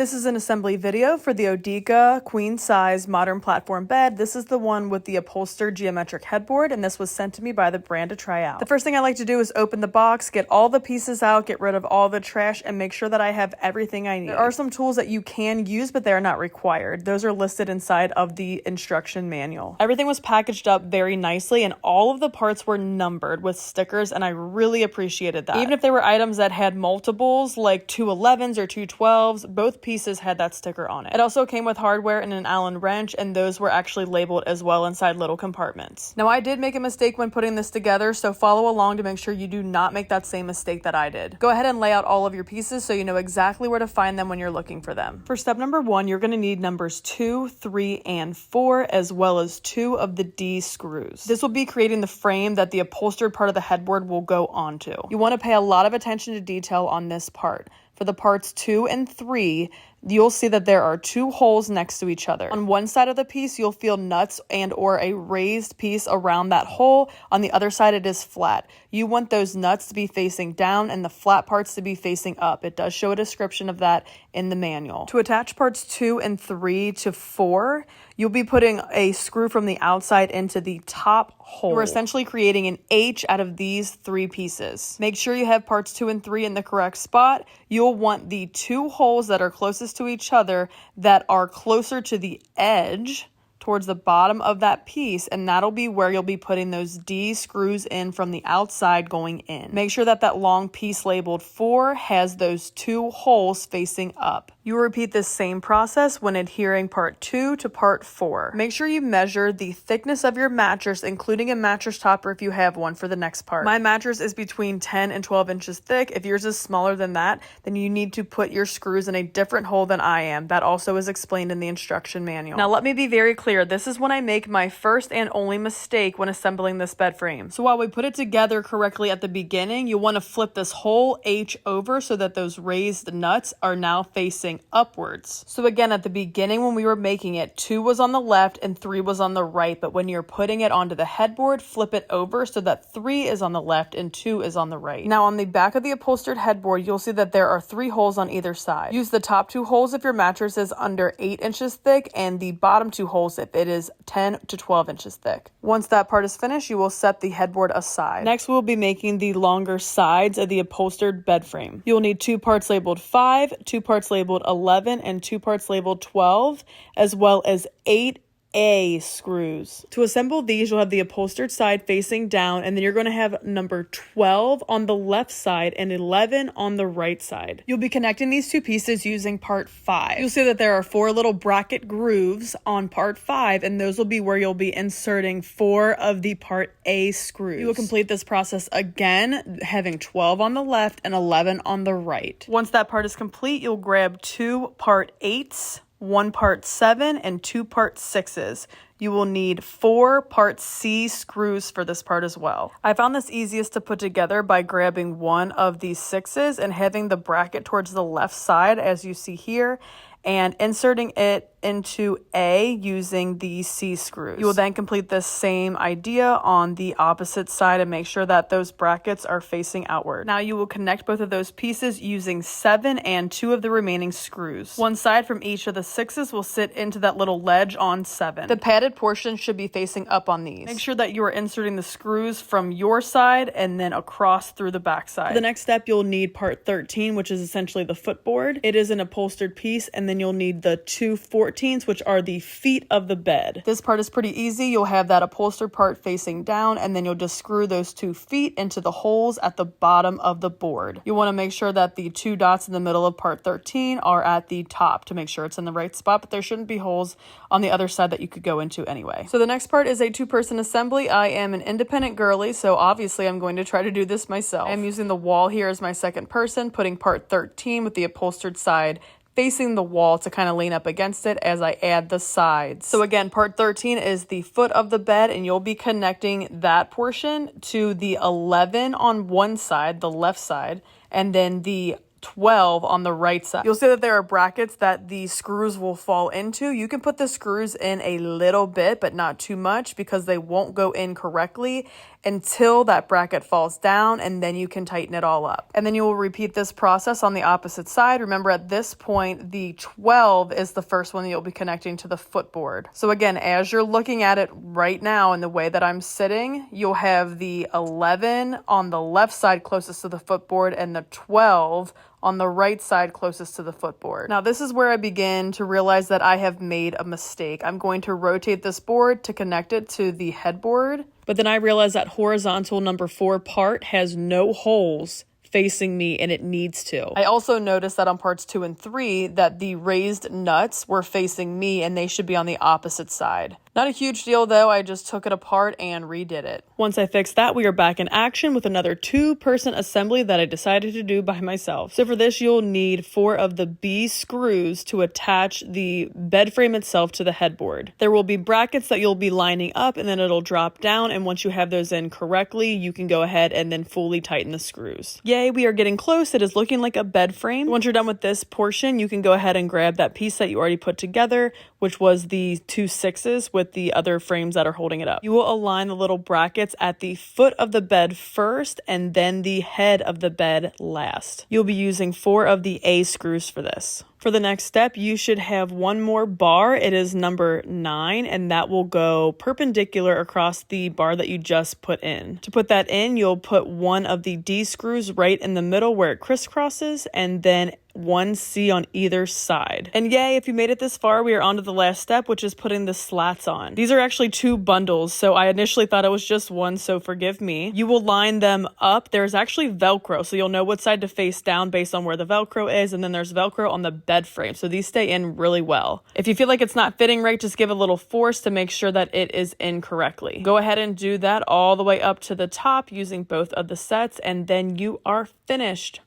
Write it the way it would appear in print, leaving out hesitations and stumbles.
This is an assembly video for the Odika queen size modern platform bed. This is the one with the upholstered geometric headboard, and this was sent to me by the brand to try out. The first thing I like to do is open the box, get all the pieces out, get rid of all the trash, and make sure that I have everything I need. There are some tools that you can use, but they are not required. Those are listed inside of the instruction manual. Everything was packaged up very nicely, and all of the parts were numbered with stickers, and I really appreciated that. Even if they were items that had multiples, like 2 11s or 2 12s, both pieces had that sticker on it. It also came with hardware and an Allen wrench, and those were actually labeled as well inside little compartments. Now, I did make a mistake when putting this together, so follow along to make sure you do not make that same mistake that I did. Go ahead and lay out all of your pieces so you know exactly where to find them when you're looking for them. For step number 1, you're going to need numbers 2, 3, and 4, as well as 2 of the D screws. This will be creating the frame that the upholstered part of the headboard will go onto. You want to pay a lot of attention to detail on this part. For the parts 2 and 3, you'll see that there are 2 holes next to each other. On one side of the piece, you'll feel nuts and or a raised piece around that hole. On the other side, it is flat. You want those nuts to be facing down and the flat parts to be facing up. It does show a description of that in the manual. To attach parts 2 and 3 to 4, you'll be putting a screw from the outside into the top hole. We're essentially creating an H out of these 3 pieces. Make sure you have parts 2 and 3 in the correct spot. You'll want the 2 holes that are closest to each other that are closer to the edge towards the bottom of that piece, and that'll be where you'll be putting those D screws in from the outside going in. Make sure that that long piece labeled 4 has those 2 holes facing up. You will repeat this same process when adhering part 2 to part 4. Make sure you measure the thickness of your mattress, including a mattress topper if you have one, for the next part. My mattress is between 10 and 12 inches thick. If yours is smaller than that, then you need to put your screws in a different hole than I am. That also is explained in the instruction manual. Now let me be very clear. This is when I make my first and only mistake when assembling this bed frame. So while we put it together correctly at the beginning, you want to flip this whole H over so that those raised nuts are now facing upwards. So again, at the beginning when we were making it, 2 was on the left and 3 was on the right, but when you're putting it onto the headboard, flip it over so that 3 is on the left and 2 is on the right. Now on the back of the upholstered headboard, you'll see that there are 3 holes on either side. Use the top 2 holes if your mattress is under 8 inches thick and the bottom 2 holes if it is 10 to 12 inches thick. Once that part is finished, you will set the headboard aside. Next, we'll be making the longer sides of the upholstered bed frame. You'll need 2 parts labeled 5, 2 parts labeled 11, and 2 parts labeled 12, as well as 8 A screws. To assemble these, you'll have the upholstered side facing down, and then you're going to have number 12 on the left side and 11 on the right side. You'll be connecting these 2 pieces using part 5. You'll see that there are 4 little bracket grooves on part 5, and those will be where you'll be inserting 4 of the part A screws. You will complete this process again, having 12 on the left and 11 on the right. Once that part is complete, you'll grab 2 part 8s, 1 part 7, and 2 part 6s. You will need 4 part C screws for this part as well. I found this easiest to put together by grabbing one of these 6s and having the bracket towards the left side, as you see here, and inserting it into A using the C screws. You will then complete this same idea on the opposite side and make sure that those brackets are facing outward. Now you will connect both of those pieces using 7 and 2 of the remaining screws. One side from each of the 6s will sit into that little ledge on 7. The padded portion should be facing up on these. Make sure that you are inserting the screws from your side and then across through the back side. For the next step, you'll need part 13, which is essentially the footboard. It is an upholstered piece, and then you'll need the 2 14s, which are the feet of the bed. This part is pretty easy. You'll have that upholstered part facing down, and then you'll just screw those 2 feet into the holes at the bottom of the board. You want to make sure that the 2 dots in the middle of part 13 are at the top to make sure it's in the right spot, but there shouldn't be holes on the other side that you could go into anyway. So the next part is a 2-person assembly. I am an independent girly, so obviously I'm going to try to do this myself. I'm using the wall here as my second person, putting part 13 with the upholstered side facing the wall to kind of lean up against it as I add the sides. So again, part 13 is the foot of the bed, and you'll be connecting that portion to the 11 on one side, the left side, and then the 12 on the right side. You'll see that there are brackets that the screws will fall into. You can put the screws in a little bit, but not too much because they won't go in correctly. until that bracket falls down, and then you can tighten it all up. And then you will repeat this process on the opposite side. Remember, at this point, the 12 is the first one that you'll be connecting to the footboard. So again, as you're looking at it right now in the way that I'm sitting, you'll have the 11 on the left side closest to the footboard and the 12 on the right side closest to the footboard. Now this is where I begin to realize that I have made a mistake. I'm going to rotate this board to connect it to the headboard, but then I realize that horizontal number 4 part has no holes facing me, and it needs to. I also noticed that on parts 2 and 3 that the raised nuts were facing me and they should be on the opposite side. Not a huge deal though, I just took it apart and redid it. Once I fixed that, we are back in action with another 2-person assembly that I decided to do by myself. So for this, you'll need 4 of the B screws to attach the bed frame itself to the headboard. There will be brackets that you'll be lining up, and then it'll drop down, and once you have those in correctly, you can go ahead and then fully tighten the screws. Yay, we are getting close. It is looking like a bed frame. Once you're done with this portion, you can go ahead and grab that piece that you already put together, which was the 2 6s with the other frames that are holding it up. You will align the little brackets at the foot of the bed first and then the head of the bed last. You'll be using 4 of the A screws for this. For the next step, you should have one more bar. It is number 9, and that will go perpendicular across the bar that you just put in. To put that in, you'll put one of the D screws right in the middle where it crisscrosses, and then 1 C on either side. And yay, if you made it this far, we are on to the last step, which is putting the slats on. These are actually 2 bundles, so I initially thought it was just one, so forgive me. You will line them up. There's actually Velcro, so you'll know what side to face down based on where the Velcro is, and then there's Velcro on the bed frame, so these stay in really well. If you feel like it's not fitting right, just give a little force to make sure that it is in correctly. Go ahead and do that all the way up to the top using both of the sets, and then you are finished.